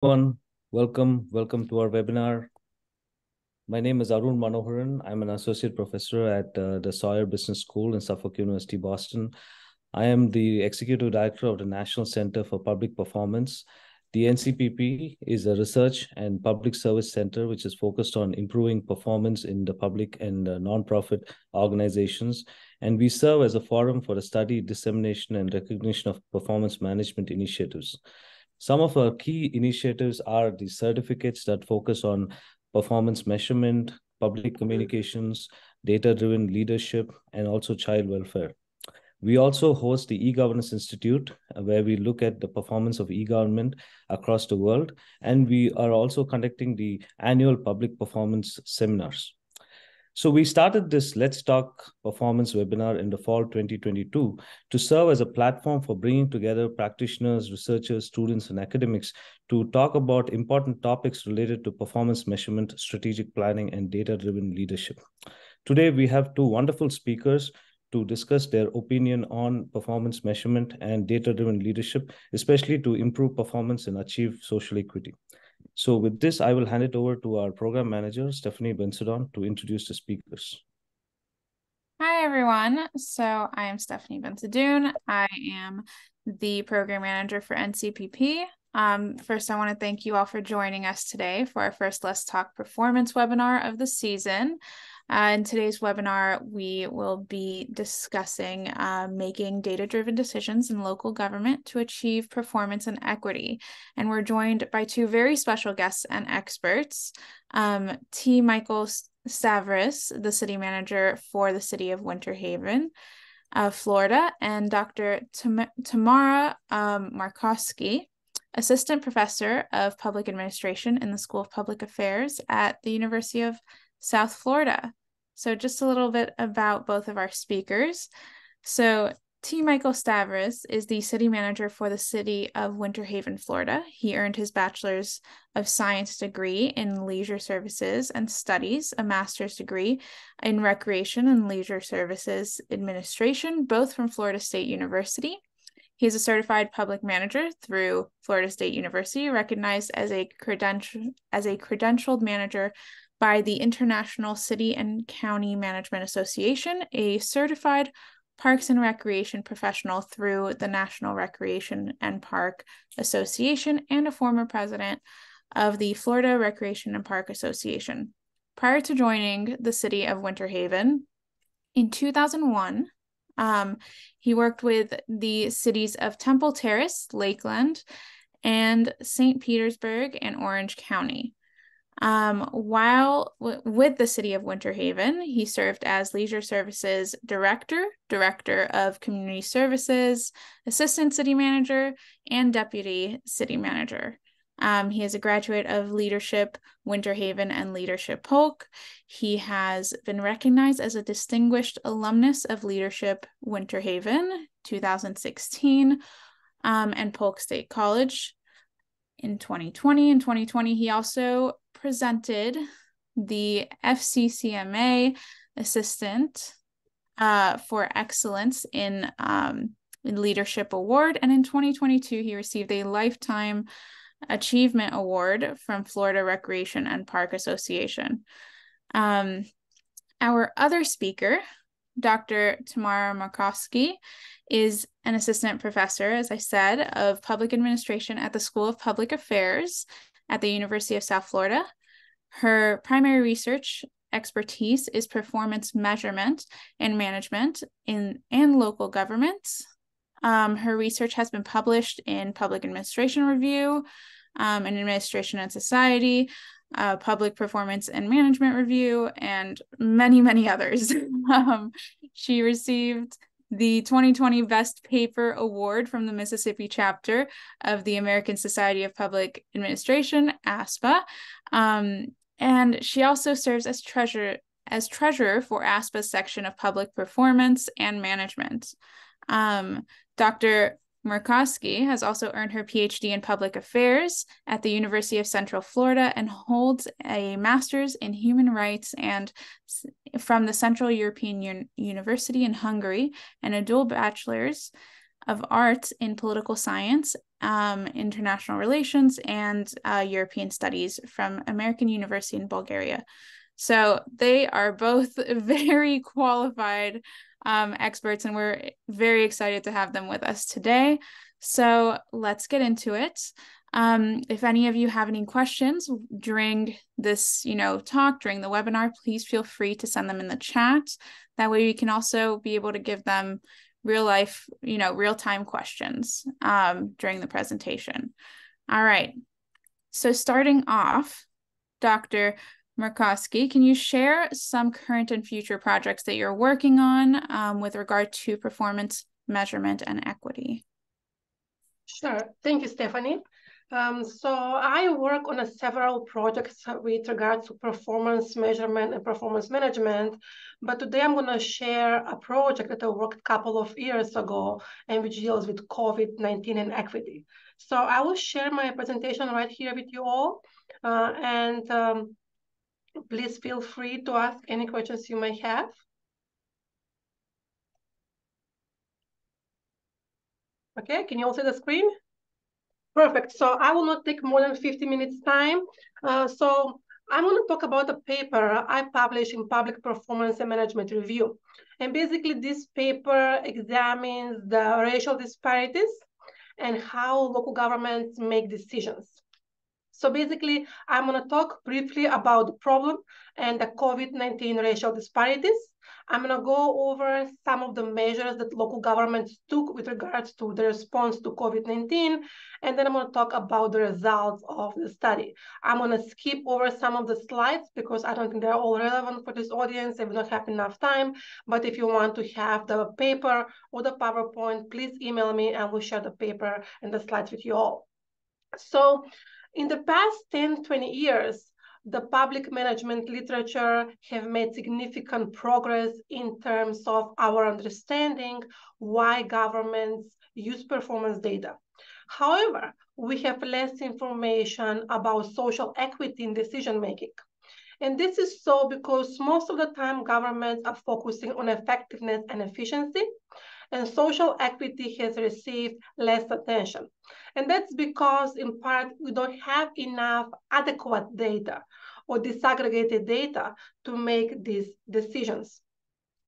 Everyone, welcome to our webinar. My name is Arun Manoharan. I'm an associate professor at the Sawyer Business School in Suffolk University, Boston. I am the executive director of the National Center for Public Performance. The NCPP is a research and public service center which is focused on improving performance in the public and nonprofit organizations. And we serve as a forum for the study, dissemination, and recognition of performance management initiatives. Some of our key initiatives are the certificates that focus on performance measurement, public communications, data-driven leadership, and also child welfare. We also host the E-Governance Institute, where we look at the performance of e-government across the world, and we are also conducting the annual public performance seminars. So we started this Let's Talk Performance webinar in the fall 2022 to serve as a platform for bringing together practitioners, researchers, students, and academics to talk about important topics related to performance measurement, strategic planning, and data-driven leadership. Today, we have two wonderful speakers to discuss their opinion on performance measurement and data-driven leadership, especially to improve performance and achieve social equity. So with this, I will hand it over to our program manager, Stephanie Bensudon, to introduce the speakers. Hi, everyone. So I am Stephanie Bensudon. I am the program manager for NCPP. First, I want to thank you all for joining us today for our first Let's Talk Performance webinar of the season. In today's webinar, we will be discussing making data-driven decisions in local government to achieve performance and equity. And we're joined by two very special guests and experts, T. Michael Stavres, the city manager for the city of Winter Haven, Florida, and Dr. Tamara Markoski, assistant professor of public administration in the School of Public Affairs at the University of South Florida. So just a little bit about both of our speakers. So T. Michael Stavres is the city manager for the city of Winter Haven, Florida. He earned his Bachelor's of Science degree in Leisure Services and Studies, a master's degree in Recreation and Leisure Services Administration, both from Florida State University. He is a certified public manager through Florida State University, recognized as a credentialed manager by the International City and County Management Association, a certified Parks and Recreation professional through the National Recreation and Park Association, and a former president of the Florida Recreation and Park Association. Prior to joining the city of Winter Haven in 2001, he worked with the cities of Temple Terrace, Lakeland, and St. Petersburg and Orange County. While with the city of Winter Haven, he served as Leisure Services Director, Director of Community Services, Assistant City Manager, and Deputy City Manager. He is a graduate of Leadership Winter Haven and Leadership Polk. He has been recognized as a distinguished alumnus of Leadership Winter Haven 2016 and Polk State College in 2020. In 2020, he also presented the FCCMA Assistant for Excellence in Leadership Award. And in 2022, he received a Lifetime Achievement Award from Florida Recreation and Park Association. Our other speaker, Dr. Tamara Markoski, is an assistant professor, as I said, of public administration at the School of Public Affairs at the University of South Florida. Her primary research expertise is performance measurement and management in local governments. Her research has been published in Public Administration Review, and Administration and Society, Public Performance and Management Review, and many, many others. She received the 2020 Best Paper Award from the Mississippi chapter of the American Society of Public Administration, ASPA. And she also serves as treasurer for ASPA's section of Public Performance and Management. Dr. Markoski has also earned her PhD in Public Affairs at the University of Central Florida and holds a Master's in Human Rights and from the Central European University in Hungary, and a dual bachelor's of Arts in Political Science, International Relations, and European Studies from American University in Bulgaria. So they are both very qualified experts, and we're very excited to have them with us today. So let's get into it. If any of you have any questions during this, talk, during the webinar, please feel free to send them in the chat. That way we can also be able to give them real-time questions during the presentation. All right. So starting off, Dr. Markoski, can you share some current and future projects that you're working on with regard to performance measurement and equity? Sure. Thank you, Stephanie. So I work on several projects with regards to performance measurement and performance management, but today I'm going to share a project that I worked a couple of years ago and which deals with COVID-19 and equity. So I will share my presentation right here with you all, please feel free to ask any questions you may have. Okay, can you all see the screen? Perfect. So I will not take more than 50 minutes time. So I'm going to talk about a paper I published in Public Performance and Management Review. And basically this paper examines the racial disparities and how local governments make decisions. So basically, I'm going to talk briefly about the problem and the COVID-19 racial disparities. I'm going to go over some of the measures that local governments took with regards to the response to COVID-19, and then I'm going to talk about the results of the study. I'm going to skip over some of the slides because I don't think they're all relevant for this audience and we don't have enough time. But if you want to have the paper or the PowerPoint, please email me and we'll share the paper and the slides with you all. So in the past 10, 20 years, the public management literature have made significant progress in terms of our understanding why governments use performance data. However, we have less information about social equity in decision-making. And this is so because most of the time governments are focusing on effectiveness and efficiency, and social equity has received less attention. And that's because, in part, we don't have enough adequate data or disaggregated data to make these decisions.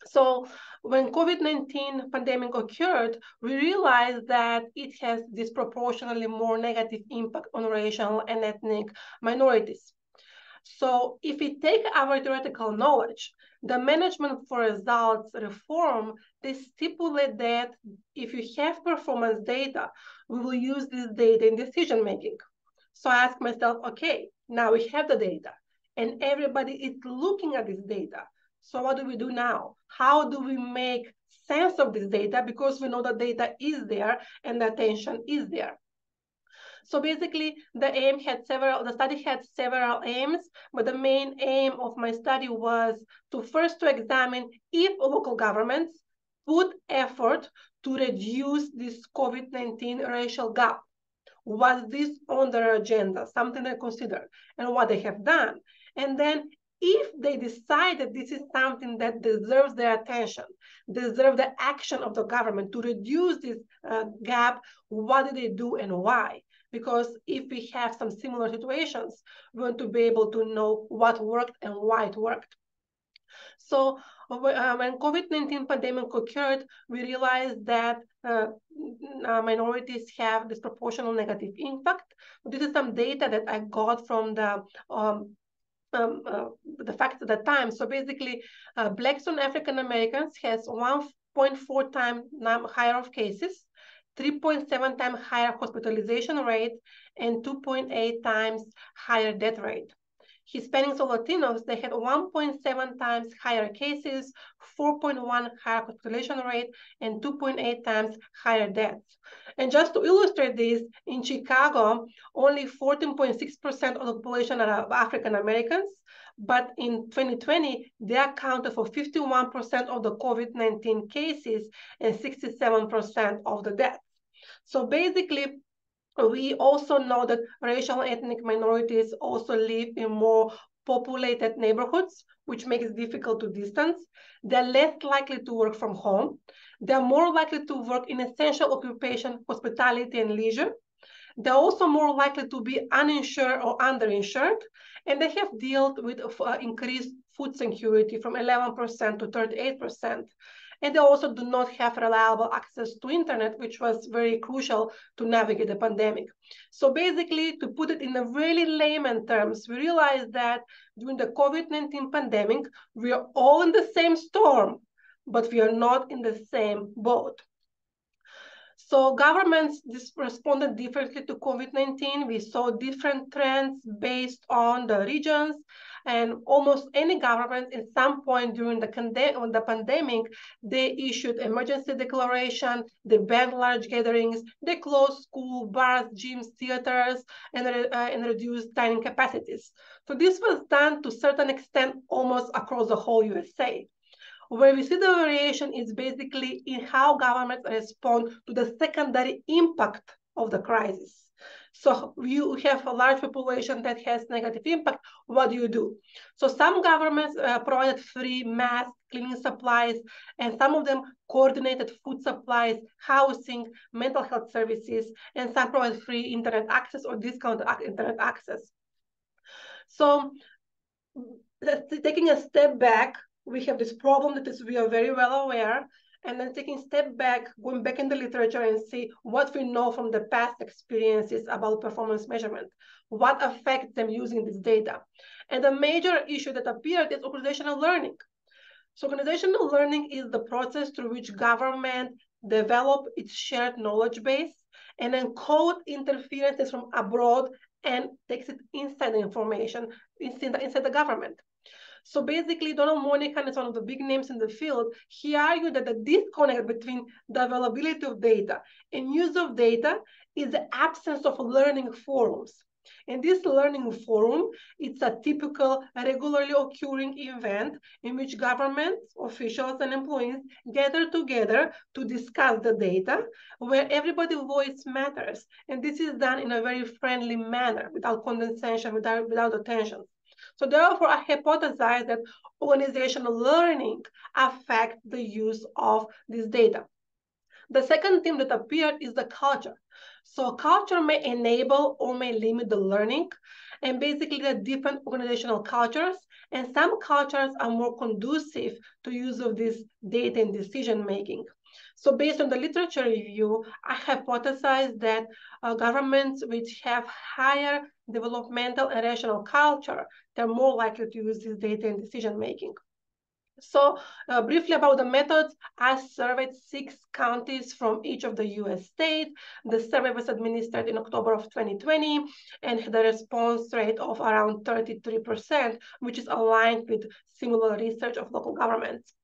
So when COVID-19 pandemic occurred, we realized that it has disproportionately more negative impact on racial and ethnic minorities. So if we take our theoretical knowledge, the management for results reform, they stipulate that if you have performance data, we will use this data in decision-making. So I ask myself, okay, now we have the data and everybody is looking at this data. So what do we do now? How do we make sense of this data? Because we know the data is there and the attention is there. So basically, the study had several aims, but the main aim of my study was to examine if local governments put effort to reduce this COVID-19 racial gap. Was this on their agenda, something they considered, and what they have done? And then if they decide that this is something that deserves their attention, deserves the action of the government to reduce this gap, what did they do and why? Because if we have some similar situations, we want to be able to know what worked and why it worked. So when COVID-19 pandemic occurred, we realized that minorities have disproportional negative impact. This is some data that I got from the facts at the time. So basically, Blacks and African Americans has 1.4 times higher of cases, 3.7 times higher hospitalization rate, and 2.8 times higher death rate. Hispanics or Latinos, they had 1.7 times higher cases, 4.1 higher hospitalization rate, and 2.8 times higher deaths. And just to illustrate this, in Chicago, only 14.6% of the population are African Americans, but in 2020, they accounted for 51% of the COVID-19 cases and 67% of the deaths. So basically, we also know that racial and ethnic minorities also live in more populated neighborhoods, which makes it difficult to distance. They're less likely to work from home. They're more likely to work in essential occupation, hospitality, and leisure. They're also more likely to be uninsured or underinsured, and they have dealt with increased food security from 11% to 38%. And they also do not have reliable access to internet, which was very crucial to navigate the pandemic. So basically, to put it in a really layman terms, we realized that during the COVID-19 pandemic, we are all in the same storm, but we are not in the same boat. So governments responded differently to COVID-19. We saw different trends based on the regions, and almost any government at some point during the pandemic, they issued emergency declaration, they banned large gatherings, they closed school, bars, gyms, theaters, and reduced dining capacities. So this was done to a certain extent almost across the whole USA. Where we see the variation is basically in how governments respond to the secondary impact of the crisis. So you have a large population that has negative impact. What do? So some governments provided free masks, cleaning supplies, and some of them coordinated food supplies, housing, mental health services, and some provided free internet access or discounted internet access. So taking a step back, we have this problem that we are very well aware, and then taking a step back, going back in the literature and see what we know from the past experiences about performance measurement, what affects them using this data. And the major issue that appeared is organizational learning. So organizational learning is the process through which government develop its shared knowledge base and encode interferences from abroad and takes it inside the information, inside the government. So basically, Donald Moynihan is one of the big names in the field. He argued that the disconnect between the availability of data and use of data is the absence of learning forums. And this learning forum, it's a typical, regularly occurring event in which governments, officials, and employees gather together to discuss the data, where everybody's voice matters. And this is done in a very friendly manner, without condescension, without attention. So therefore, I hypothesize that organizational learning affects the use of this data. The second theme that appeared is the culture. So culture may enable or may limit the learning, and basically there are different organizational cultures, and some cultures are more conducive to use of this data in decision-making. So based on the literature review, I hypothesize that governments which have higher developmental and rational culture, they're more likely to use this data in decision-making. So briefly about the methods, I surveyed 6 counties from each of the US states. The survey was administered in October of 2020 and had a response rate of around 33%, which is aligned with similar research of local governments.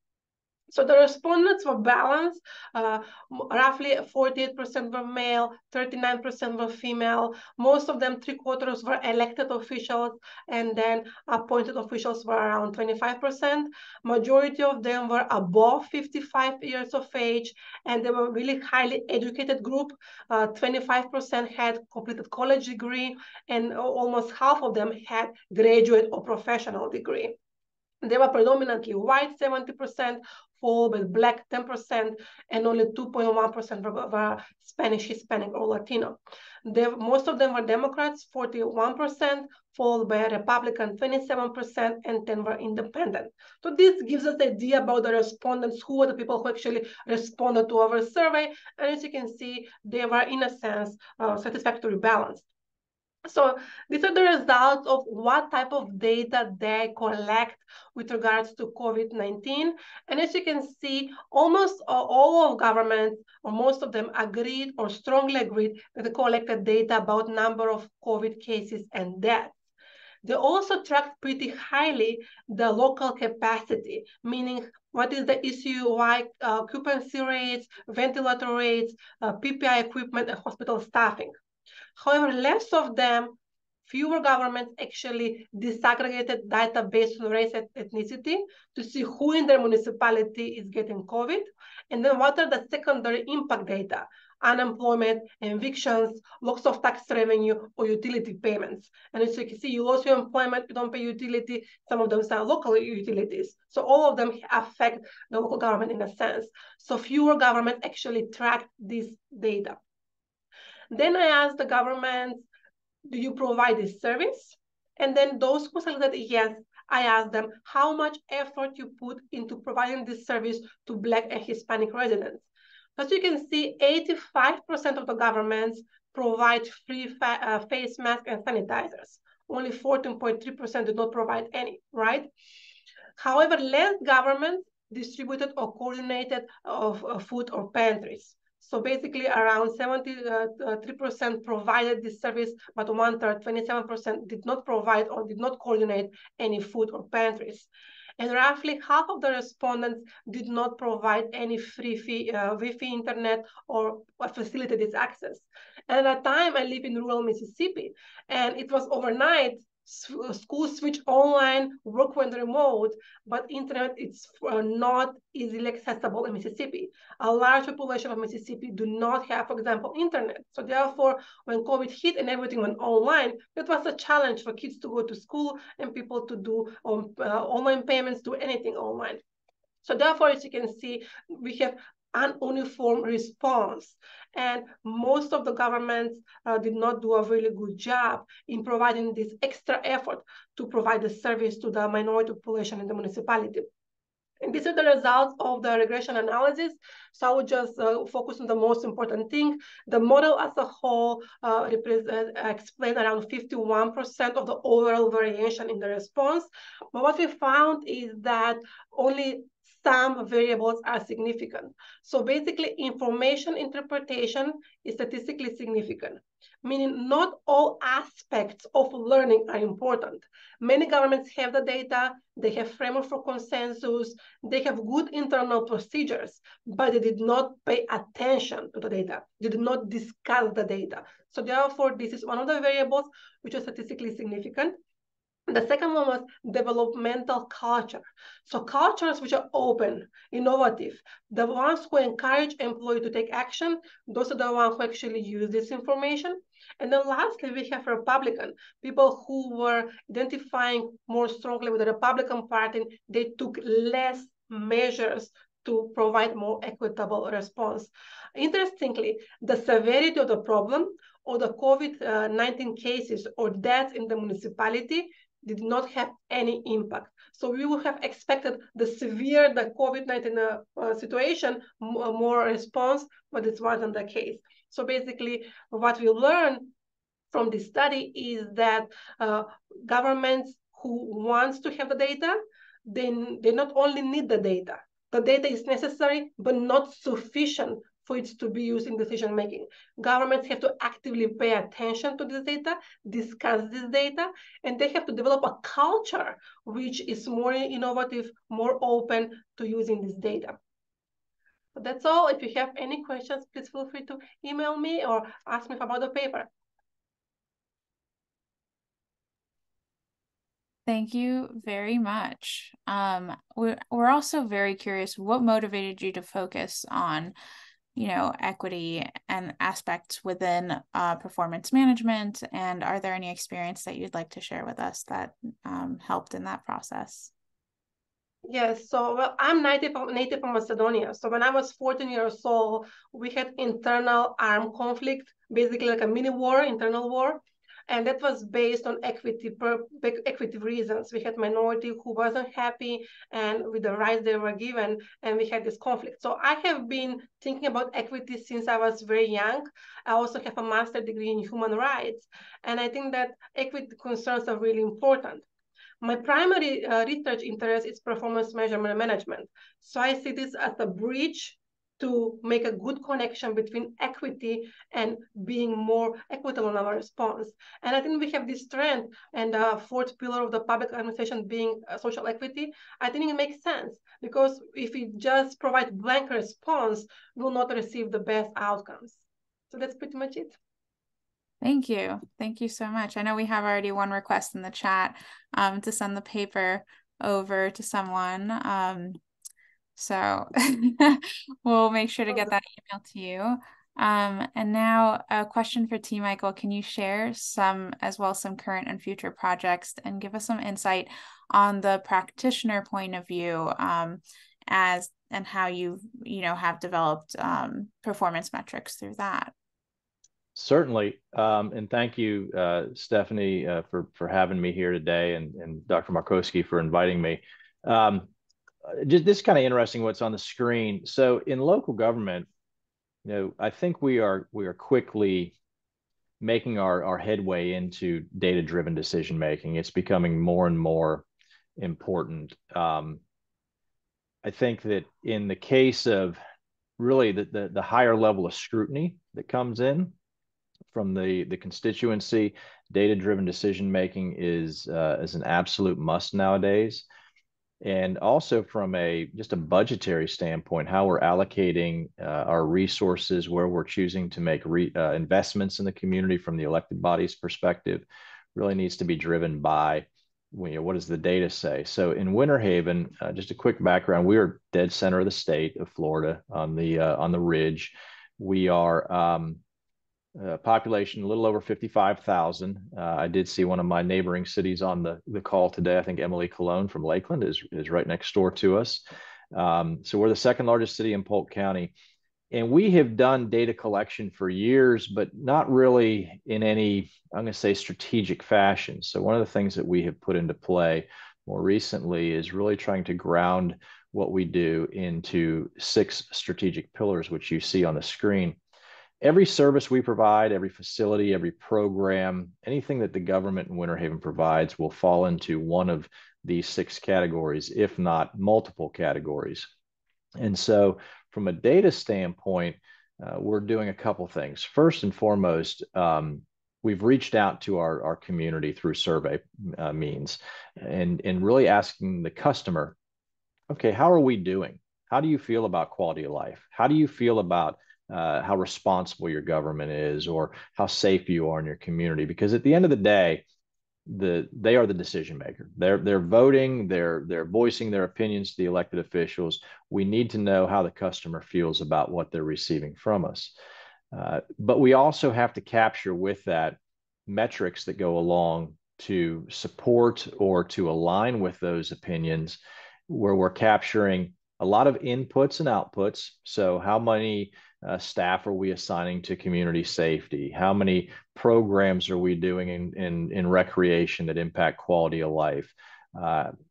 So the respondents were balanced. Roughly 48% were male, 39% were female. Most of them, 3/4 were elected officials, and then appointed officials were around 25%. Majority of them were above 55 years of age, and they were really highly educated group. 25% had completed college degree, and almost half of them had graduate or professional degree. They were predominantly white, 70%, followed by black, 10%, and only 2.1% were Spanish, Hispanic, or Latino. Most of them were Democrats, 41%, followed by Republican, 27%, and 10% were independent. So this gives us an idea about the respondents, who were the people who actually responded to our survey. And as you can see, they were, in a sense, satisfactorily balanced. So these are the results of what type of data they collect with regards to COVID-19. And as you can see, almost all of governments, or most of them, agreed or strongly agreed that they collected data about number of COVID cases and deaths. They also tracked pretty highly the local capacity, meaning what is the ECUI occupancy rates, ventilator rates, PPI equipment, and hospital staffing. However, less of them, fewer governments actually disaggregated data based on race and ethnicity to see who in their municipality is getting COVID, and then what are the secondary impact data. unemployment, evictions, loss of tax revenue, or utility payments. And as you can see, you lose your employment, you don't pay utility, some of them are local utilities. So all of them affect the local government in a sense. So fewer governments actually track this data. Then I asked the government, do you provide this service? And then those who selected yes, I asked them how much effort you put into providing this service to Black and Hispanic residents. As you can see, 85% of the governments provide free face masks and sanitizers. Only 14.3% did not provide any, right? However, less governments distributed or coordinated food or pantries. So basically around 73% provided this service, but 1/3, 27% did not provide or did not coordinate any food or pantries. And roughly half of the respondents did not provide any free Wi-Fi internet or facilitate its access. And at the time I live in rural Mississippi, and it was overnight. Schools switch online, work went remote, but internet is not easily accessible in Mississippi. A large population of Mississippi do not have, for example, internet. So therefore, when COVID hit and everything went online, it was a challenge for kids to go to school and people to do online payments, do anything online. So therefore, as you can see, we have an uniform response. And most of the governments did not do a really good job in providing this extra effort to provide the service to the minority population in the municipality. And these are the results of the regression analysis. So I would just focus on the most important thing. The model as a whole explained around 51% of the overall variation in the response. But what we found is that only some variables are significant. So basically, information interpretation is statistically significant, meaning not all aspects of learning are important. Many governments have the data, they have framework for consensus, they have good internal procedures, but they did not pay attention to the data. They did not discuss the data. So therefore, this is one of the variables which is statistically significant. The second one was developmental culture. So cultures which are open, innovative, the ones who encourage employees to take action, those are the ones who actually use this information. And then lastly, we have Republican, people who were identifying more strongly with the Republican Party, they took less measures to provide more equitable response. Interestingly, the severity of the problem or the COVID-19 cases or deaths in the municipality did not have any impact. So we would have expected the COVID-19 situation, more response, but this wasn't the case. So basically, what we learned from this study is that governments who wants to have the data, they not only need the data is necessary, but not sufficient for it to be used in decision making. Governments have to actively pay attention to this data, discuss this data, and they have to develop a culture which is more innovative, more open to using this data. So that's all. If you have any questions, please feel free to email me or ask me about the paper. Thank you very much. We're also very curious, what motivated you to focus on equity and aspects within performance management? And are there any experience that you'd like to share with us that helped in that process? Yes, so well, I'm native from Macedonia. So when I was 14 years old, we had internal armed conflict, basically like a mini war, internal war. And that was based on equity reasons. We had minority who wasn't happy and with the rights they were given, and we had this conflict. So I have been thinking about equity since I was very young. I also have a master's degree in human rights. And I think that equity concerns are really important. My primary research interest is performance measurement and management. So I see this as a bridge to make a good connection between equity and being more equitable in our response. And I think we have this trend, and the fourth pillar of the public administration being social equity. I think it makes sense, because if we just provide blank response, we will not receive the best outcomes. So that's pretty much it. Thank you. Thank you so much. I know we have already one request in the chat to send the paper over to someone. So we'll make sure to get that email to you. And now a question for T. Michael. Can you share some current and future projects and give us some insight on the practitioner point of view and how you have developed performance metrics through that? Certainly. And thank you, Stephanie, for having me here today, and Dr. Markoski for inviting me. Just this kind of interesting what's on the screen. So in local government, I think we are quickly making our headway into data-driven decision making. It's becoming more and more important. I think that in the case of really the higher level of scrutiny that comes in from the constituency, data-driven decision making is an absolute must nowadays. And also from just a budgetary standpoint, how we're allocating our resources, where we're choosing to make investments in the community from the elected body's perspective, really needs to be driven by what does the data say. So in Winter Haven, just a quick background, we are dead center of the state of Florida on the ridge. We are population a little over 55,000. I did see one of my neighboring cities on the call today. I think Emily Cologne from Lakeland is right next door to us. So we're the second largest city in Polk County. And we have done data collection for years, but not really in any, I'm going to say, strategic fashion. So one of the things that we have put into play more recently is really trying to ground what we do into 6 strategic pillars, which you see on the screen. Every service we provide, every facility, every program, anything that the government in Winter Haven provides will fall into one of these 6 categories, if not multiple categories. And so from a data standpoint, we're doing a couple things. First and foremost, we've reached out to our community through survey means and really asking the customer, okay, how are we doing? How do you feel about quality of life? How do you feel about how responsible your government is, or how safe you are in your community? Because at the end of the day, they are the decision maker. They're voting, they're voicing their opinions to the elected officials. We need to know how the customer feels about what they're receiving from us. But we also have to capture with that metrics that go along to support or to align with those opinions, where we're capturing a lot of inputs and outputs. So how many staff are we assigning to community safety? How many programs are we doing in recreation that impact quality of life?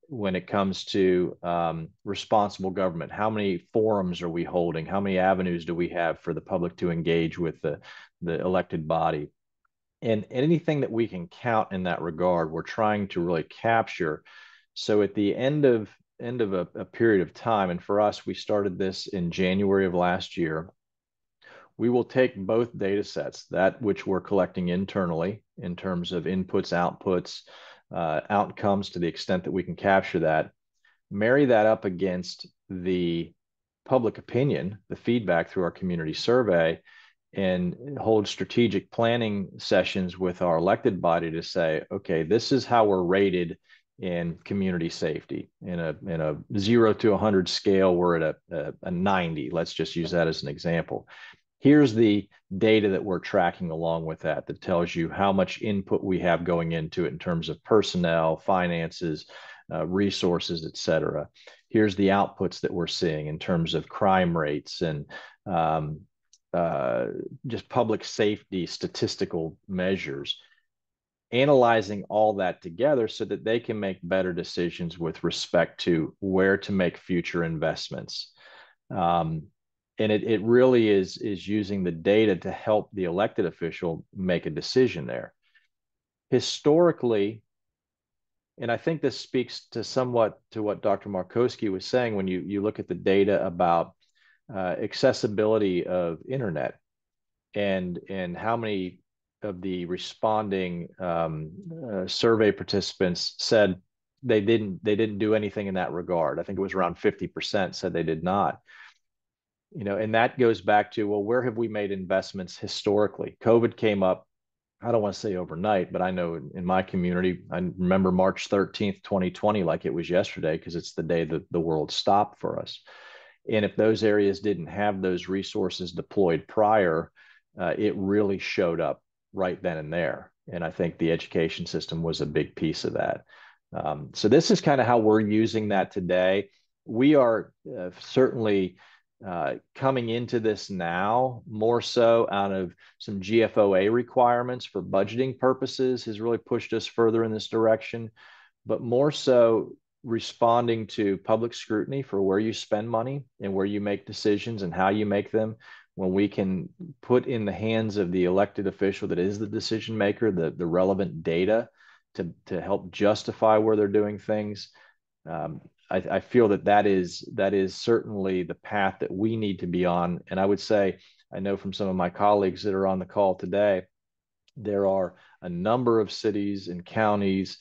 When it comes to responsible government, how many forums are we holding? How many avenues do we have for the public to engage with the elected body? And anything that we can count in that regard, we're trying to really capture. So at the end of a period of time, and for us, we started this in January of last year, we will take both data sets, that which we're collecting internally in terms of inputs, outputs, outcomes to the extent that we can capture that, marry that up against the public opinion, the feedback through our community survey, and hold strategic planning sessions with our elected body to say, okay, this is how we're rated in community safety. In a 0 to 100 scale, we're at a 90. Let's just use that as an example. Here's the data that we're tracking along with that tells you how much input we have going into it in terms of personnel, finances, resources, et cetera. Here's the outputs that we're seeing in terms of crime rates and just public safety statistical measures. Analyzing all that together so that they can make better decisions with respect to where to make future investments. And it really is using the data to help the elected official make a decision there. Historically, and I think this speaks to somewhat to what Dr. Markoski was saying, when you look at the data about accessibility of internet and how many of the responding survey participants said they didn't do anything in that regard. I think it was around 50% said they did not. And that goes back to, well, where have we made investments historically? COVID came up, I don't want to say overnight, but I know in my community, I remember March 13th, 2020, like it was yesterday, because it's the day that the world stopped for us. And if those areas didn't have those resources deployed prior, it really showed up right then and there. And I think the education system was a big piece of that. So this is kind of how we're using that today. We are certainly coming into this now more so out of some GFOA requirements for budgeting purposes has really pushed us further in this direction, but more so responding to public scrutiny for where you spend money and where you make decisions and how you make them. When we can put in the hands of the elected official that is the decision maker, the relevant data to help justify where they're doing things, I feel that is certainly the path that we need to be on. And I would say, I know from some of my colleagues that are on the call today, there are a number of cities and counties,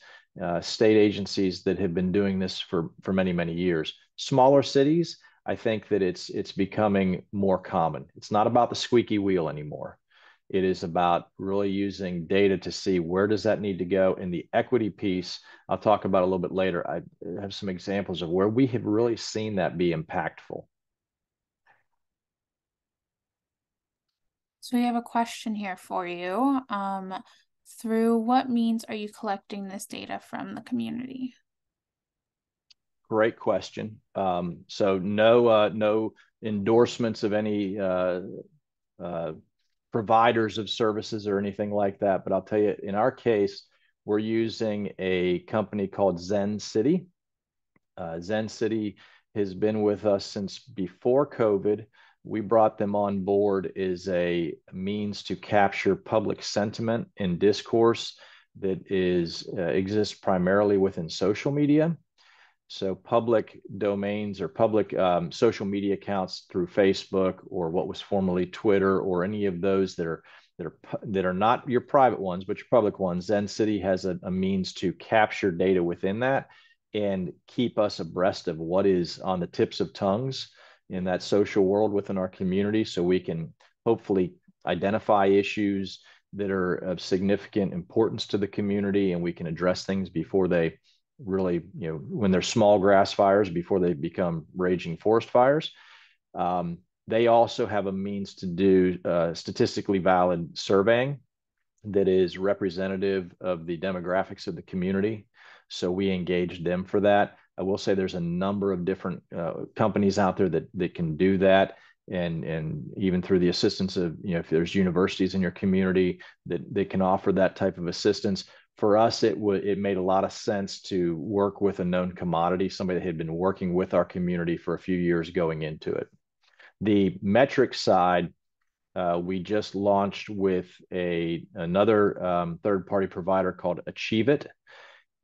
state agencies that have been doing this for many, many years. Smaller cities, I think that it's becoming more common. It's not about the squeaky wheel anymore. It is about really using data to see where does that need to go. And the equity piece, I'll talk about a little bit later. I have some examples of where we have really seen that be impactful. So we have a question here for you. Through what means are you collecting this data from the community? Great question. So no endorsements of any providers of services or anything like that. But I'll tell you, in our case, we're using a company called Zen City. Zen City has been with us since before COVID. We brought them on board as a means to capture public sentiment and discourse that exists primarily within social media. So public domains or public social media accounts through Facebook or what was formerly Twitter or any of those that are not your private ones, but your public ones. Zen City has a means to capture data within that and keep us abreast of what is on the tips of tongues in that social world within our community, so we can hopefully identify issues that are of significant importance to the community, and we can address things before they really, when they're small grass fires, before they become raging forest fires. They also have a means to do statistically valid surveying that is representative of the demographics of the community. So we engaged them for that. I will say there's a number of different companies out there that can do that. And even through the assistance of, if there's universities in your community that can offer that type of assistance. For us, it made a lot of sense to work with a known commodity, somebody that had been working with our community for a few years going into it. The metric side, we just launched with another third-party provider called Achieve It,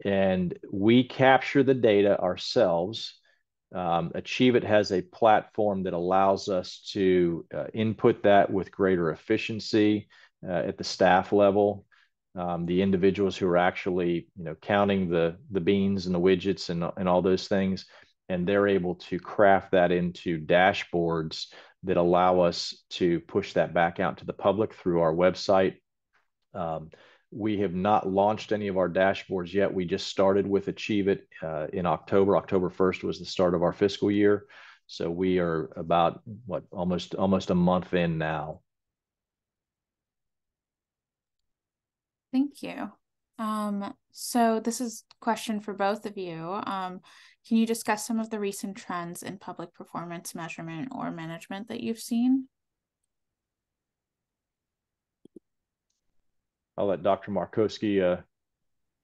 and we capture the data ourselves. Achieve It has a platform that allows us to input that with greater efficiency at the staff level. The individuals who are actually, counting the beans and the widgets and all those things, and they're able to craft that into dashboards that allow us to push that back out to the public through our website. We have not launched any of our dashboards yet. We just started with Achieve It in October. October 1st was the start of our fiscal year. So we are about almost a month in now. Thank you. So this is a question for both of you. Can you discuss some of the recent trends in public performance measurement or management that you've seen? I'll let Dr. Markoski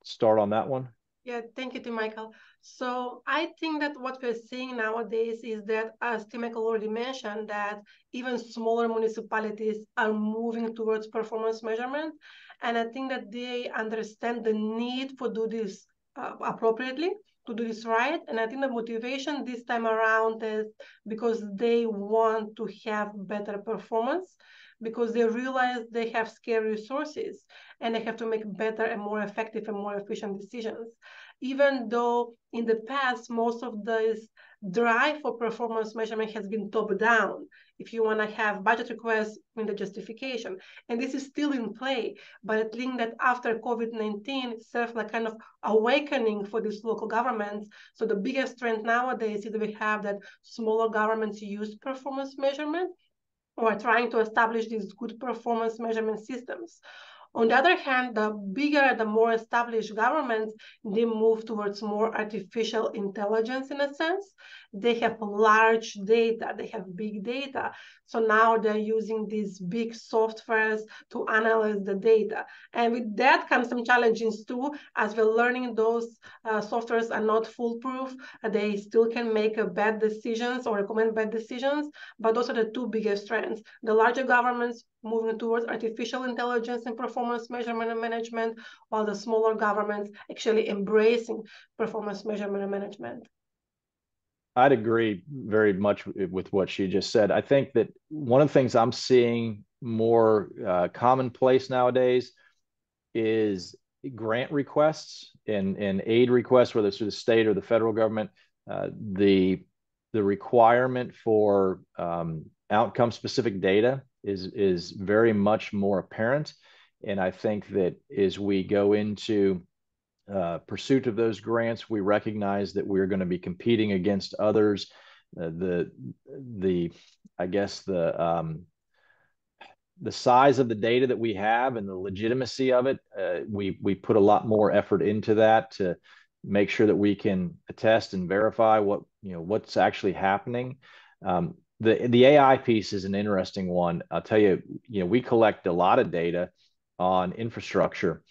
start on that one. Yeah, thank you, Tim Michael. So I think that what we're seeing nowadays is that, as Tim Michael already mentioned, that even smaller municipalities are moving towards performance measurement. And I think that they understand the need for do this appropriately, to do this right. And I think the motivation this time around is because they want to have better performance. because they realize they have scarce resources and they have to make better and more effective and more efficient decisions. Even though in the past, most of this drive for performance measurement has been top down. If you want to have budget requests in the justification, and this is still in play, but I think that after COVID-19 served like kind of awakening for these local governments. So the biggest trend nowadays is that we have that smaller governments use performance measurement or are trying to establish these good performance measurement systems. On the other hand, the bigger, the more established governments, they move towards more artificial intelligence in a sense. They have large data, they have big data. So now they're using these big softwares to analyze the data. And with that comes some challenges too, as we're learning those softwares are not foolproof. They still can make bad decisions or recommend bad decisions, but those are the two biggest trends. The larger governments moving towards artificial intelligence and performance measurement and management, while the smaller governments actually embracing performance measurement and management. I'd agree very much with what she just said. I think that one of the things I'm seeing more commonplace nowadays is grant requests and aid requests, whether it's through the state or the federal government. The requirement for outcome-specific data is very much more apparent. And I think that as we go into pursuit of those grants, we recognize that we're going to be competing against others. The size of the data that we have and the legitimacy of it, we put a lot more effort into that to make sure that we can attest and verify what's actually happening. The AI piece is an interesting one. I'll tell you, we collect a lot of data on infrastructure.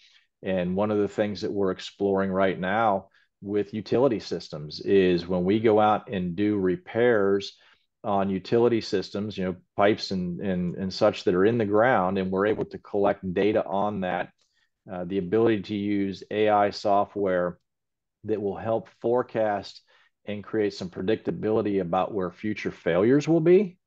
And one of the things that we're exploring right now with utility systems is when we go out and do repairs on utility systems, pipes and such that are in the ground, and we're able to collect data on that, the ability to use AI software that will help forecast and create some predictability about where future failures will be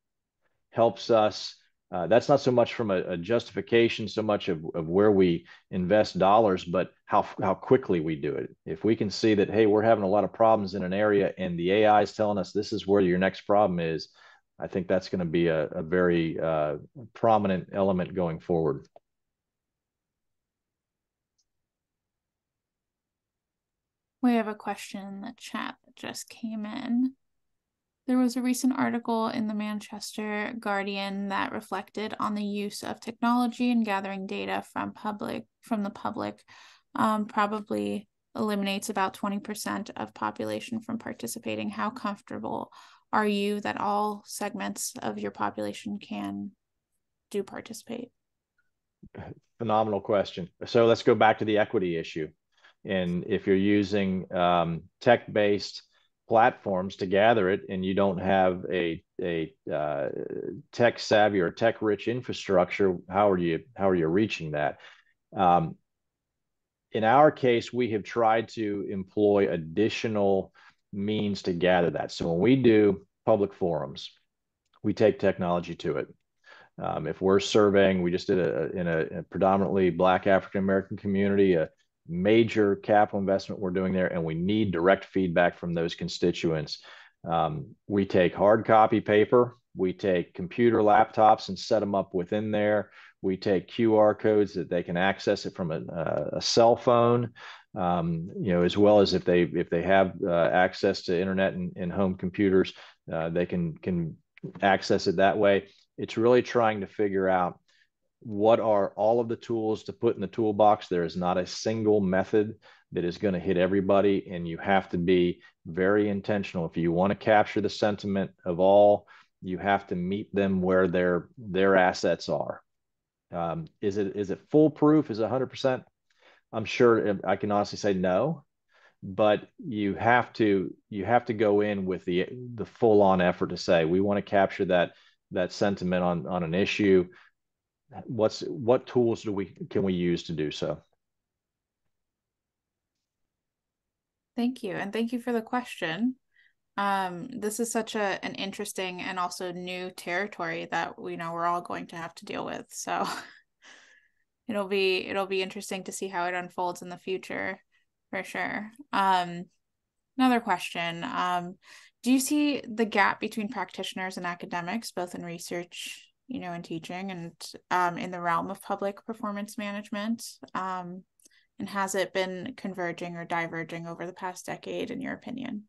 helps us. That's not so much from a justification so much of where we invest dollars, but how quickly we do it. If we can see that, hey, we're having a lot of problems in an area and the AI is telling us this is where your next problem is, I think that's going to be a very prominent element going forward. We have a question in the chat that just came in. There was a recent article in the Manchester Guardian that reflected on the use of technology and gathering data from the public probably eliminates about 20% of population from participating. How comfortable are you that all segments of your population do participate? Phenomenal question. So let's go back to the equity issue. And if you're using tech-based platforms to gather it, and you don't have a tech savvy or tech rich infrastructure, how are you reaching that? In our case, we have tried to employ additional means to gather that. So when we do public forums, we take technology to it. If we're surveying, we just did in a predominantly Black African American community, a major capital investment we're doing there, and we need direct feedback from those constituents. We take hard copy paper, we take computer laptops and set them up within there. We take QR codes that they can access it from a cell phone, as well as if they have access to internet and home computers, they can access it that way. It's really trying to figure out what are all of the tools to put in the toolbox. There is not a single method that is going to hit everybody, and you have to be very intentional. If you want to capture the sentiment of all, you have to meet them where their assets are. Is it foolproof? Is it 100%? I'm sure I can honestly say no, but you have to go in with the full on effort to say, we want to capture that sentiment on an issue. What tools can we use to do so? Thank you. And thank you for the question. This is such an interesting and also new territory that we're all going to have to deal with. So it'll be interesting to see how it unfolds in the future, for sure. Another question. Do you see the gap between practitioners and academics, both in research, and teaching, and in the realm of public performance management? And has it been converging or diverging over the past decade, in your opinion?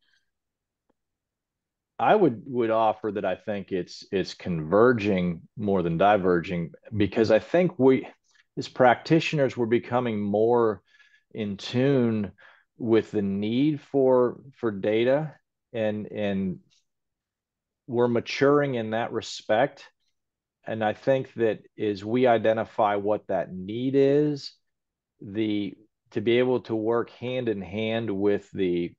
I would offer that I think it's converging more than diverging, because I think we, as practitioners, we're becoming more in tune with the need for data, and we're maturing in that respect. And I think that as we identify what that need is, to be able to work hand in hand with the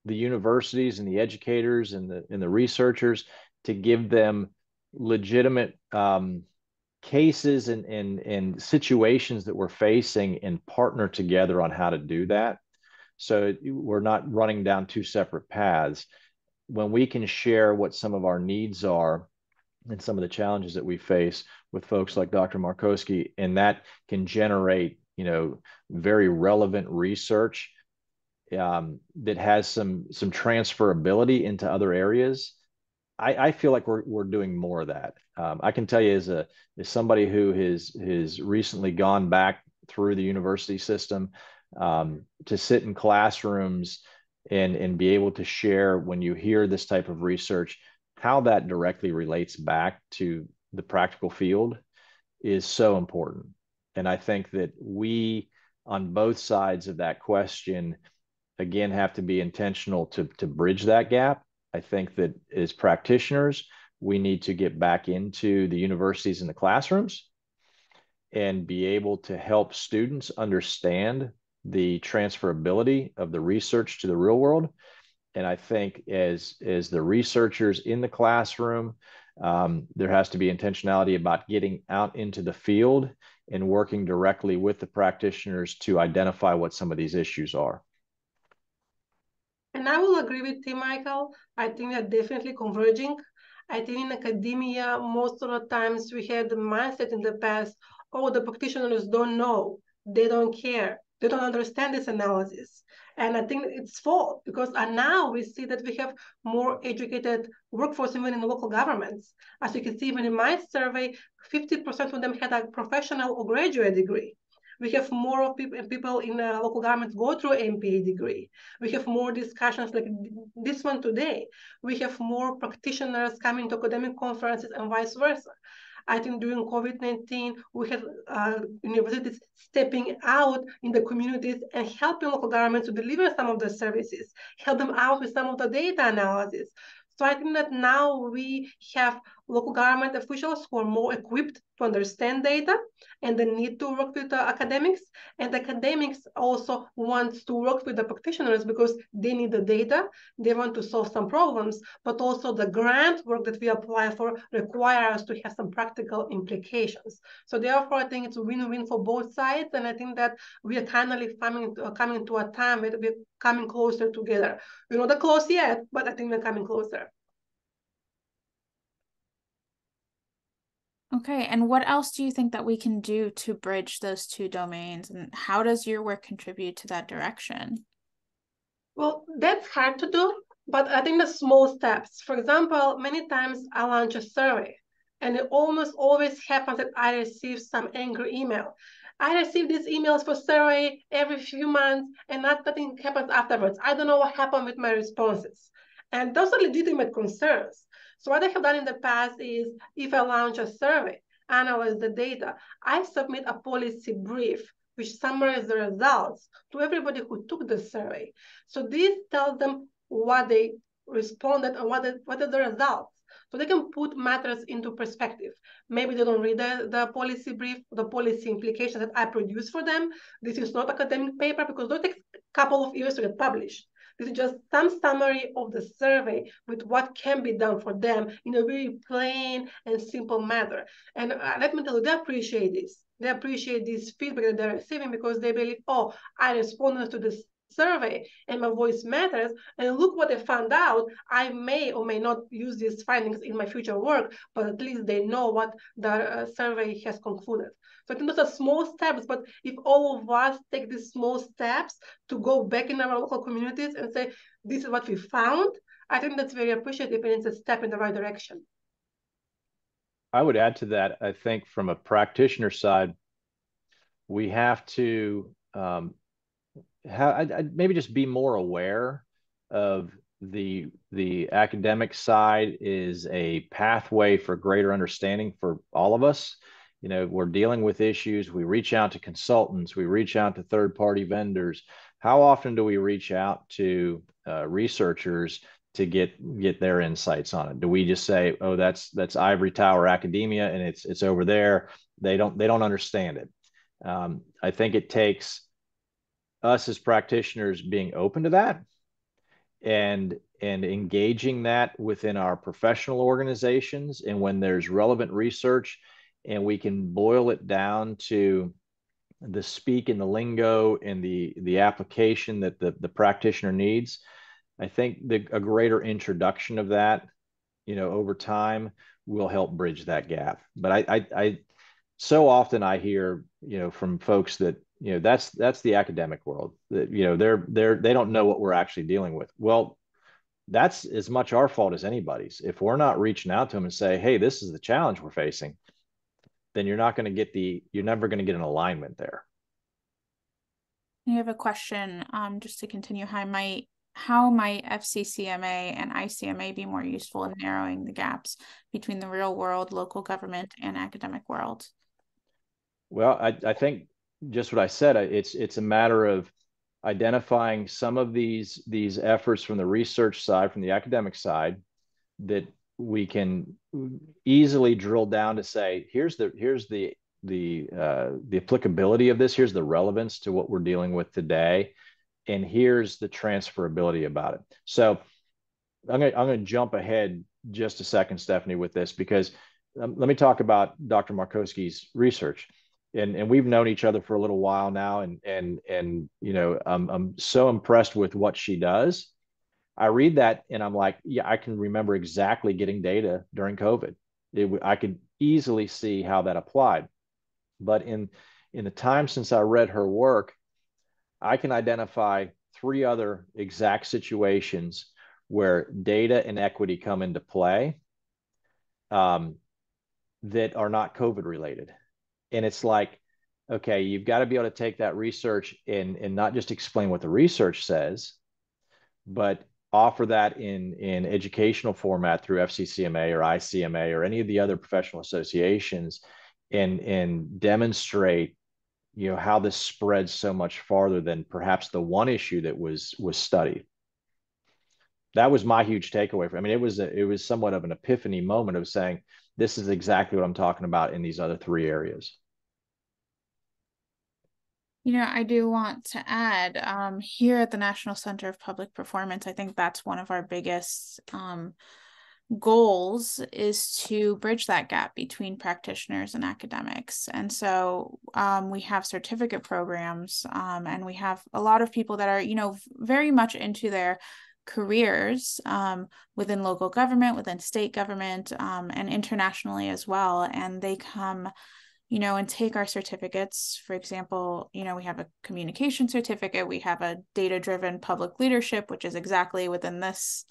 universities and the educators and the researchers to give them legitimate cases and situations that we're facing, and partner together on how to do that. So we're not running down two separate paths. When we can share what some of our needs are and some of the challenges that we face with folks like Dr. Markoski, and that can generate, very relevant research that has some transferability into other areas, I feel like we're doing more of that. I can tell you, as somebody who has recently gone back through the university system, to sit in classrooms and be able to share, when you hear this type of research, how that directly relates back to the practical field is so important. And I think that we, on both sides of that question, again, have to be intentional to bridge that gap. I think that as practitioners, we need to get back into the universities and the classrooms and be able to help students understand the transferability of the research to the real world. And I think as the researchers in the classroom, there has to be intentionality about getting out into the field and working directly with the practitioners to identify what some of these issues are. And I will agree with you, Michael. I think they're definitely converging. I think in academia, most of the times we had the mindset in the past, oh, the practitioners don't know, they don't care, they don't understand this analysis. And I think it's false, because now we see that we have more educated workforce even in local governments. As you can see, even in my survey, 50% of them had a professional or graduate degree. We have more of people in local governments go through MPA degree. We have more discussions like this one today. We have more practitioners coming to academic conferences and vice versa. I think during COVID-19, we had universities stepping out in the communities and helping local governments to deliver some of the services, help them out with some of the data analysis. So I think that now we have local government officials who are more equipped to understand data and the need to work with the academics. And the academics also want to work with the practitioners because they need the data, they want to solve some problems, but also the grant work that we apply for requires us to have some practical implications. So therefore, I think it's a win-win for both sides. And I think that we are finally coming to a time where we're coming closer together. We're not that close yet, but I think we're coming closer. Okay, and what else do you think that we can do to bridge those two domains, and how does your work contribute to that direction? Well, that's hard to do, but I think the small steps. For example, many times I launch a survey, and it almost always happens that I receive some angry email. I receive these emails for survey every few months, and nothing happens afterwards. I don't know what happened with my responses. And those are legitimate concerns. So what I have done in the past is, if I launch a survey, analyze the data, I submit a policy brief which summarizes the results to everybody who took the survey. So this tells them what they responded and what are the results. So they can put matters into perspective. Maybe they don't read the policy brief, the policy implications that I produce for them. This is not academic paper because those take a couple of years to get published. This is just some summary of the survey with what can be done for them in a very plain and simple manner. And let me tell you, they appreciate this. They appreciate this feedback that they're receiving because they believe, oh, I responded to this survey and my voice matters, and look what I found out. I may or may not use these findings in my future work, but at least they know what the survey has concluded. So I think those are small steps, but if all of us take these small steps to go back in our local communities and say, this is what we found, I think that's very appreciative and it's a step in the right direction. I would add to that, I think from a practitioner side, we have to maybe just be more aware of the academic side is a pathway for greater understanding for all of us. You know, we're dealing with issues. We reach out to consultants. We reach out to third-party vendors. How often do we reach out to researchers to get their insights on it? Do we just say, "Oh, that's ivory tower academia, and it's over there"? They don't understand it. I think it takes us as practitioners being open to that and engaging that within our professional organizations, and when there's relevant research and we can boil it down to the speak and the lingo and the application that the practitioner needs, I think a greater introduction of that, you know, over time will help bridge that gap. But I so often I hear, you know, from folks that, you know, that's the academic world, that, you know, they don't know what we're actually dealing with. Well, that's as much our fault as anybody's. If we're not reaching out to them and say, hey, this is the challenge we're facing, then you're never going to get an alignment there. You have a question, just to continue. How might FCCMA and ICMA be more useful in narrowing the gaps between the real world, local government, and academic world? Well, I think just what I said, it's a matter of identifying some of these efforts from the research side, from the academic side, that we can easily drill down to say, here's the applicability of this, here's the relevance to what we're dealing with today, and here's the transferability about it. So I'm going to jump ahead just a second, Stephanie, with this, because let me talk about Dr. Markoski's research. And we've known each other for a little while now, and you know, I'm so impressed with what she does. I read that and I'm like, yeah, I can remember exactly getting data during COVID. I could easily see how that applied. But in the time since I read her work, I can identify 3 other exact situations where data and equity come into play that are not COVID related. And it's like, okay, you've got to be able to take that research and not just explain what the research says, but offer that in educational format through FCCMA or ICMA or any of the other professional associations, and demonstrate, you know, how this spreads so much farther than perhaps the one issue that was studied. That was my huge takeaway. I mean, it was somewhat of an epiphany moment of saying, this is exactly what I'm talking about in these other 3 areas. You know, I do want to add, here at the National Center of Public Performance, I think that's one of our biggest goals, is to bridge that gap between practitioners and academics. And so we have certificate programs, and we have a lot of people that are, you know, very much into their careers within local government, within state government, and internationally as well. And they come, you know, and take our certificates. For example, you know, we have a communication certificate, we have a data-driven public leadership, which is exactly within this,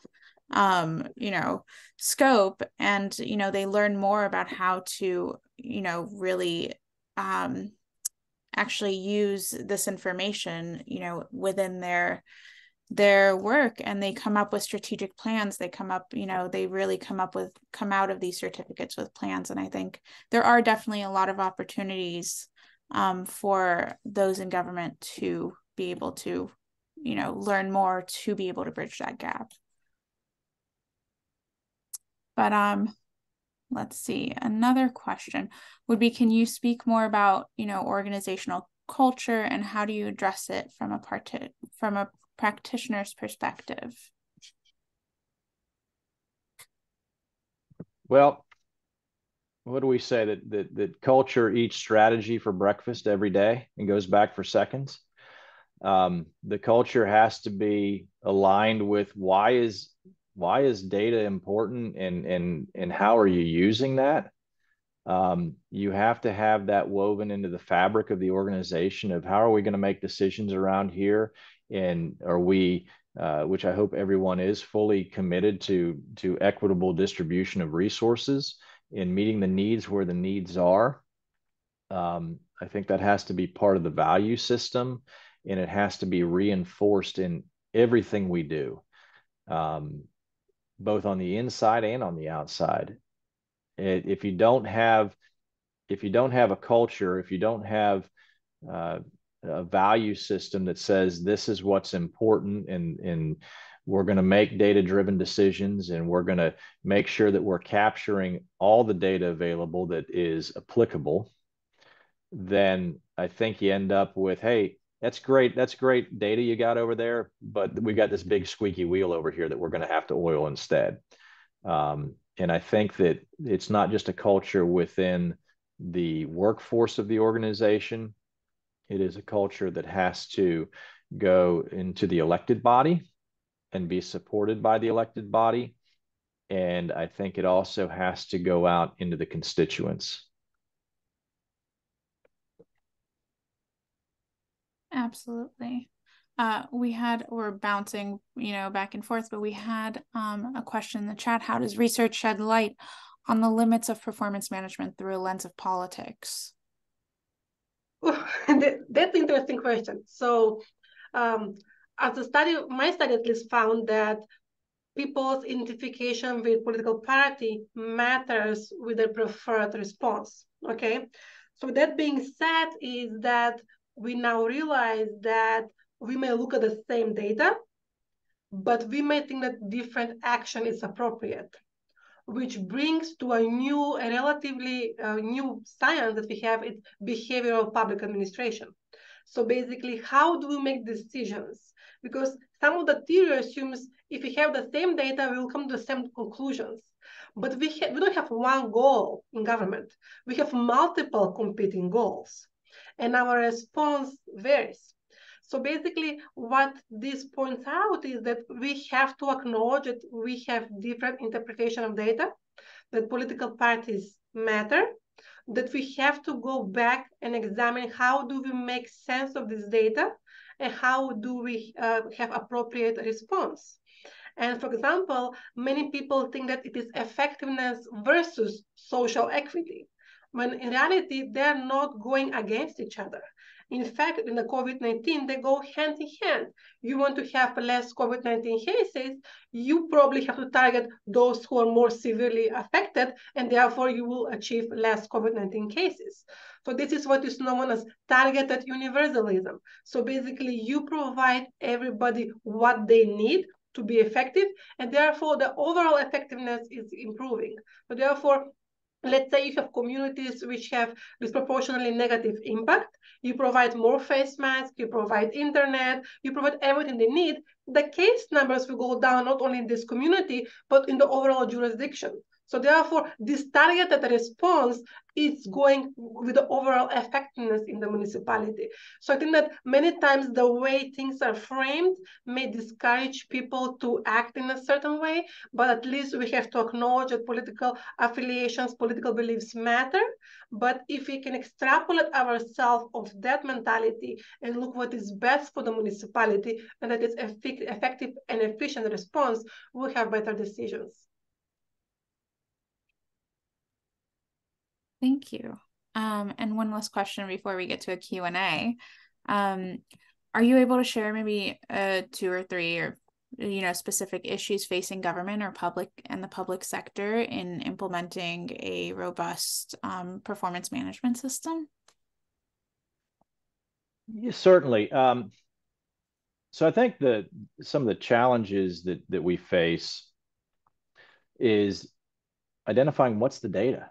you know, scope. And, you know, they learn more about how to, you know, really actually use this information, you know, within their work, and they come up with strategic plans. They come up, you know, they really come out of these certificates with plans. And I think there are definitely a lot of opportunities for those in government to be able to, you know, learn more, to be able to bridge that gap. But let's see, another question would be, can you speak more about, you know, organizational culture, and how do you address it from a practitioner's perspective? Well, what do we say, that culture eats strategy for breakfast every day and goes back for seconds? The culture has to be aligned with why is data important, and how are you using that? You have to have that woven into the fabric of the organization of how are we going to make decisions around here, and are we, which I hope everyone is, fully committed to equitable distribution of resources and meeting the needs where the needs are. I think that has to be part of the value system, and it has to be reinforced in everything we do, both on the inside and on the outside. If you don't have a culture, if you don't have a value system that says this is what's important, and we're going to make data-driven decisions, and we're going to make sure that we're capturing all the data available that is applicable, then I think you end up with, hey, that's great data you got over there, but we got this big squeaky wheel over here that we're going to have to oil instead. And I think that it's not just a culture within the workforce of the organization. It is a culture that has to go into the elected body and be supported by the elected body. And I think it also has to go out into the constituents. Absolutely. We're bouncing, back and forth, but we had a question in the chat. How does research shed light on the limits of performance management through a lens of politics? That's an interesting question. So as a study, my study at least found that people's identification with political party matters with their preferred response, okay? So that being said is that we now realize that we may look at the same data, but we may think that different action is appropriate, which brings to a relatively new science that we have, it's behavioral public administration. So basically, how do we make decisions? Because some of the theory assumes if we have the same data, we will come to the same conclusions. But we don't have one goal in government. We have multiple competing goals, and our response varies. So basically, what this points out is that we have to acknowledge that we have different interpretation of data, that political parties matter, that we have to go back and examine how do we make sense of this data, and how do we have appropriate response. And for example, many people think that it is effectiveness versus social equity, when in reality, they're not going against each other. In fact, in the COVID-19, they go hand in hand. You want to have less COVID-19 cases, you probably have to target those who are more severely affected, and therefore you will achieve less COVID-19 cases. So this is what is known as targeted universalism. So basically, you provide everybody what they need to be effective, and therefore the overall effectiveness is improving. So therefore, let's say you have communities which have disproportionately negative impact, you provide more face masks, you provide internet, you provide everything they need, the case numbers will go down not only in this community, but in the overall jurisdiction. So therefore, this targeted response is going with the overall effectiveness in the municipality. So I think that many times the way things are framed may discourage people to act in a certain way, but at least we have to acknowledge that political affiliations, political beliefs matter. But if we can extrapolate ourselves of that mentality and look what is best for the municipality, and that is effective and efficient response, we'll have better decisions. Thank you. And one last question before we get to a Q&A. Are you able to share maybe 2 or 3 or specific issues facing government or the public sector in implementing a robust performance management system? Yes, certainly. So I think that some of the challenges that we face is identifying what's the data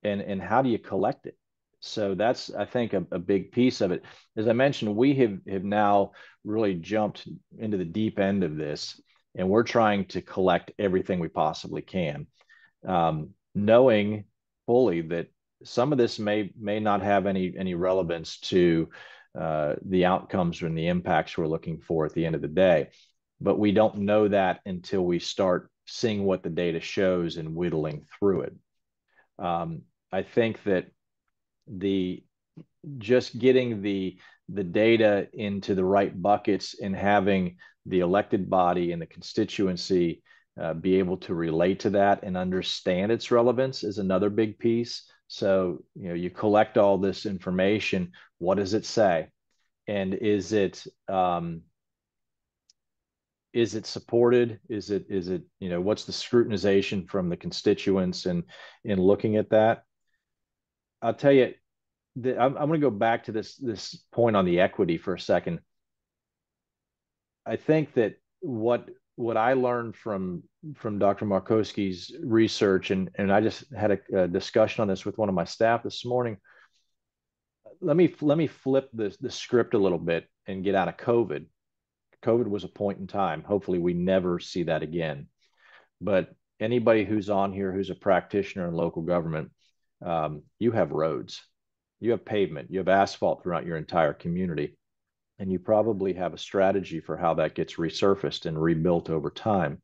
and how do you collect it. So that's, I think, a big piece of it. As I mentioned, we have now really jumped into the deep end of this, and we're trying to collect everything we possibly can, knowing fully that some of this may not have any relevance to the outcomes and the impacts we're looking for at the end of the day. But we don't know that until we start seeing what the data shows and whittling through it. I think that just getting the data into the right buckets and having the elected body and the constituency be able to relate to that and understand its relevance is another big piece. So, you collect all this information. What does it say? And is it supported? Is it, what's the scrutinization from the constituents in looking at that? I'll tell you, I'm going to go back to this point on the equity for a second. I think that what I learned from Dr. Markoski's research, and I just had a discussion on this with one of my staff this morning. Let me flip the script a little bit and get out of COVID. COVID was a point in time. Hopefully we never see that again. But anybody who's on here who's a practitioner in local government, you have roads, you have pavement, you have asphalt throughout your entire community. And you probably have a strategy for how that gets resurfaced and rebuilt over time.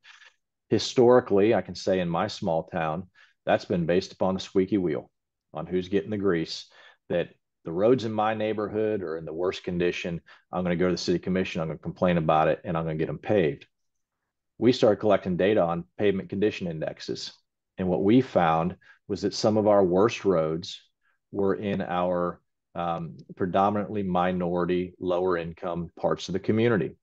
Historically, I can say in my small town, that's been based upon the squeaky wheel, on who's getting the grease, that the roads in my neighborhood are in the worst condition. I'm going to go to the city commission, I'm going to complain about it, and I'm going to get them paved. We started collecting data on pavement condition indexes. And what we found was that some of our worst roads were in our predominantly minority, lower income parts of the community.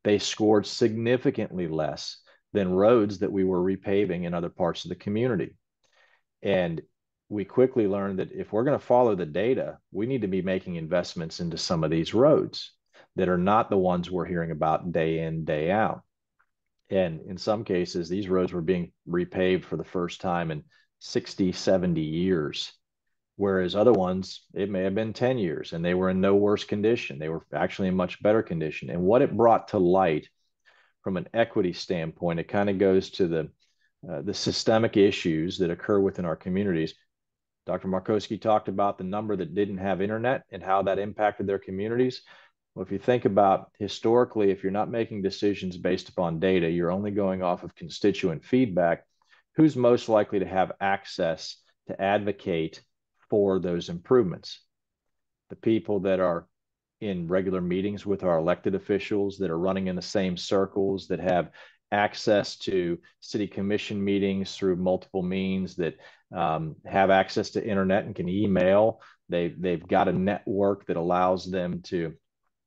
They scored significantly less than roads that we were repaving in other parts of the community. And we quickly learned that if we're going to follow the data, we need to be making investments into some of these roads that are not the ones we're hearing about day in, day out. And in some cases, these roads were being repaved for the first time in 60, 70 years. Whereas other ones, it may have been 10 years and they were in no worse condition. They were actually in much better condition. And what it brought to light from an equity standpoint, it kind of goes to the systemic issues that occur within our communities. Dr. Markoski talked about the number that didn't have internet and how that impacted their communities. Well, if you think about historically, if you're not making decisions based upon data, you're only going off of constituent feedback, who's most likely to have access to advocate for those improvements? The people that are in regular meetings with our elected officials, that are running in the same circles, that have access to city commission meetings through multiple means, that have access to internet and can email. They've got a network that allows them to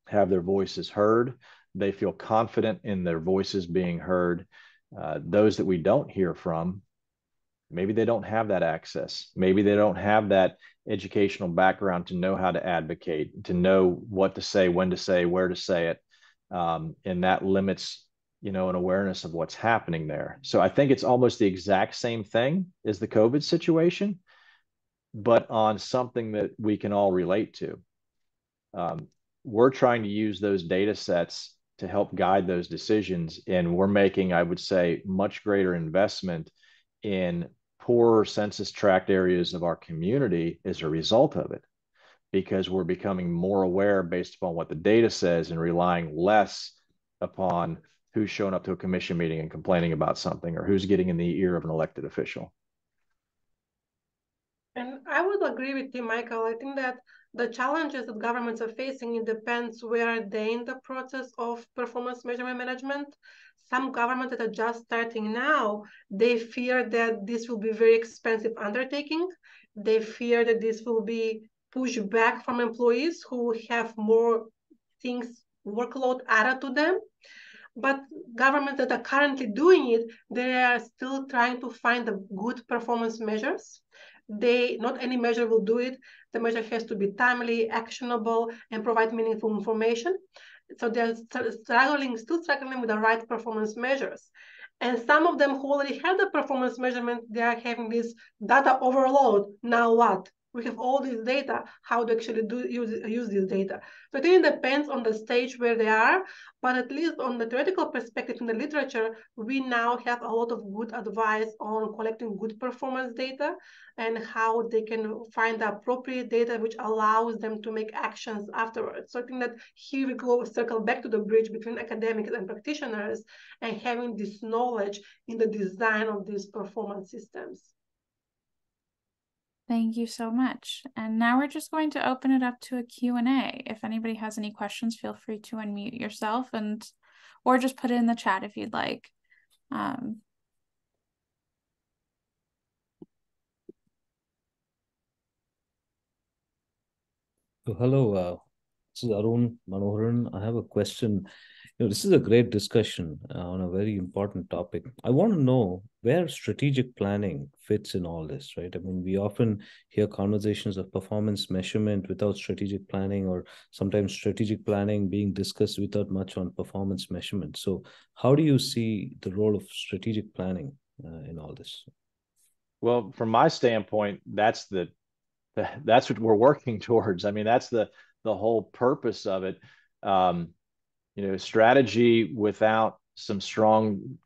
have their voices heard. They feel confident in their voices being heard. Those that we don't hear from, maybe they don't have that access. Maybe they don't have that educational background to know how to advocate, to know what to say, when to say, where to say it. And that limits, an awareness of what's happening there. So I think it's almost the exact same thing as the COVID situation, but on something that we can all relate to. We're trying to use those data sets to help guide those decisions. And we're making, I would say, much greater investment in poorer census tract areas of our community as a result of it, because we're becoming more aware based upon what the data says and relying less upon who's showing up to a commission meeting and complaining about something or who's getting in the ear of an elected official. And I would agree with you, Michael. I think that the challenges that governments are facing, it depends where are they in the process of performance measurement management. Some governments that are just starting now, they fear that this will be a very expensive undertaking. They fear that this will be pushed back from employees who have more things, workload added to them. But governments that are currently doing it, they are still trying to find the good performance measures. Not any measure will do it. The measure has to be timely, actionable, and provide meaningful information. So they're still struggling with the right performance measures. And some of them who already have the performance measurement, they are having this data overload. Now what? we have all this data, how to actually use this data. So I think it depends on the stage where they are, but at least on the theoretical perspective in the literature, we now have a lot of good advice on collecting good performance data and how they can find the appropriate data which allows them to make actions afterwards. So I think that here we go circle back to the bridge between academics and practitioners and having this knowledge in the design of these performance systems. Thank you so much. And now we're just going to open it up to a Q&A. If anybody has any questions, feel free to unmute yourself or just put it in the chat if you'd like. So hello, this is Arun Manoharan. I have a question. This is a great discussion on a very important topic. I want to know where strategic planning fits in all this, right? I mean, we often hear conversations of performance measurement without strategic planning, or sometimes strategic planning being discussed without much on performance measurement. So how do you see the role of strategic planning in all this? Well, from my standpoint, that's what we're working towards. I mean, that's the whole purpose of it. Strategy without some strong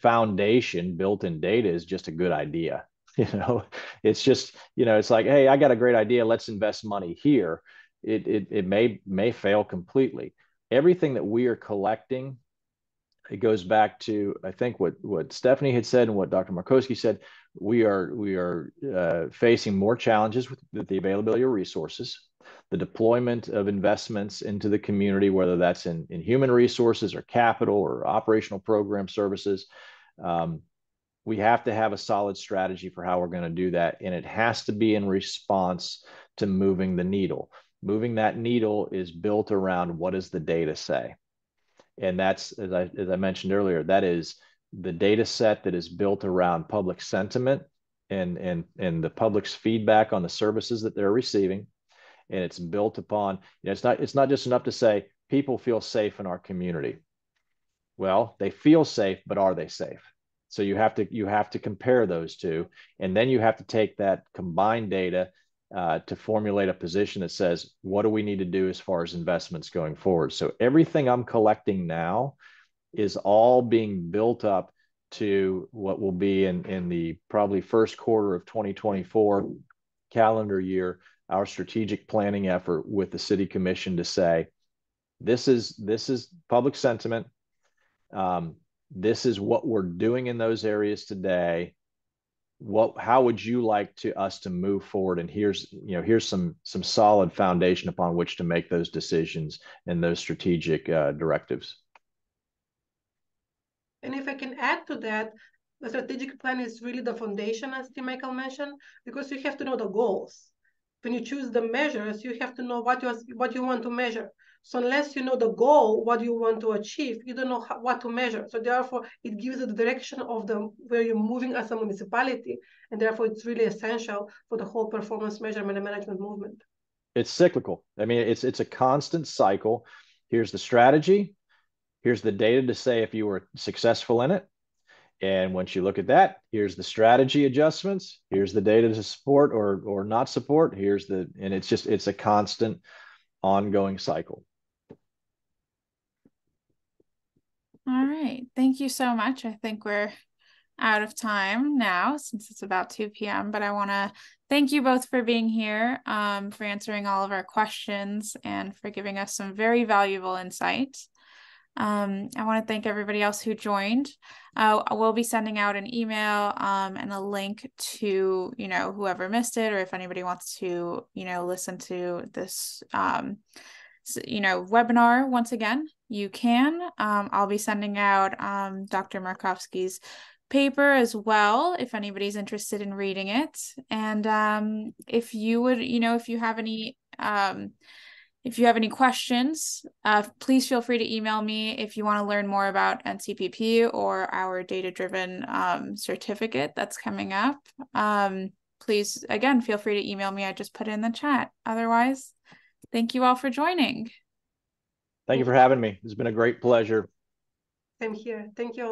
foundation built in data is just a good idea. It's just, it's like, hey, I got a great idea. Let's invest money here. It may fail completely. Everything that we are collecting, it goes back to, I think, what Stephanie had said and what Dr. Markoski said. We are facing more challenges with the availability of resources, the deployment of investments into the community, whether that's in human resources or capital or operational program services. We have to have a solid strategy for how we're going to do that. And it has to be in response to moving the needle. Moving that needle is built around, what does the data say? And that's, as I mentioned earlier, that is the data set that is built around public sentiment and the public's feedback on the services that they're receiving. And it's built upon, it's not just enough to say people feel safe in our community. Well, they feel safe, but are they safe? So you have to compare those two, and then you have to take that combined data to formulate a position that says, what do we need to do as far as investments going forward? So everything I'm collecting now is all being built up to what will be in the probably first quarter of 2024 calendar year, our strategic planning effort with the city commission to say, this is public sentiment. This is what we're doing in those areas today. How would you like us to move forward? And here's some solid foundation upon which to make those decisions and those strategic directives. And if I can add to that, the strategic plan is really the foundation, as Tim Michael mentioned, because you have to know the goals. When you choose the measures, you have to know what you want to measure. So unless you know the goal, what you want to achieve, you don't know what to measure. So therefore, it gives you the direction of where you're moving as a municipality. And therefore, it's really essential for the whole performance measurement and management movement. It's cyclical. I mean, it's a constant cycle. Here's the strategy. Here's the data to say if you were successful in it. And once you look at that, here's the strategy adjustments. Here's the data to support or not support. And it's a constant ongoing cycle. All right. Thank you so much. I think we're out of time now since it's about 2 p.m. But I want to thank you both for being here, for answering all of our questions and for giving us some very valuable insights. I want to thank everybody else who joined. We'll be sending out an email and a link to, whoever missed it, or if anybody wants to, listen to this, webinar once again, you can. I'll be sending out Dr. Markoski's paper as well, if anybody's interested in reading it. And if you would, if you have any questions, please feel free to email me if you want to learn more about NCPP or our data-driven certificate that's coming up. Please, again, feel free to email me. I just put it in the chat. Otherwise, thank you all for joining. Thank you for having me. It's been a great pleasure. Same here. Thank you all.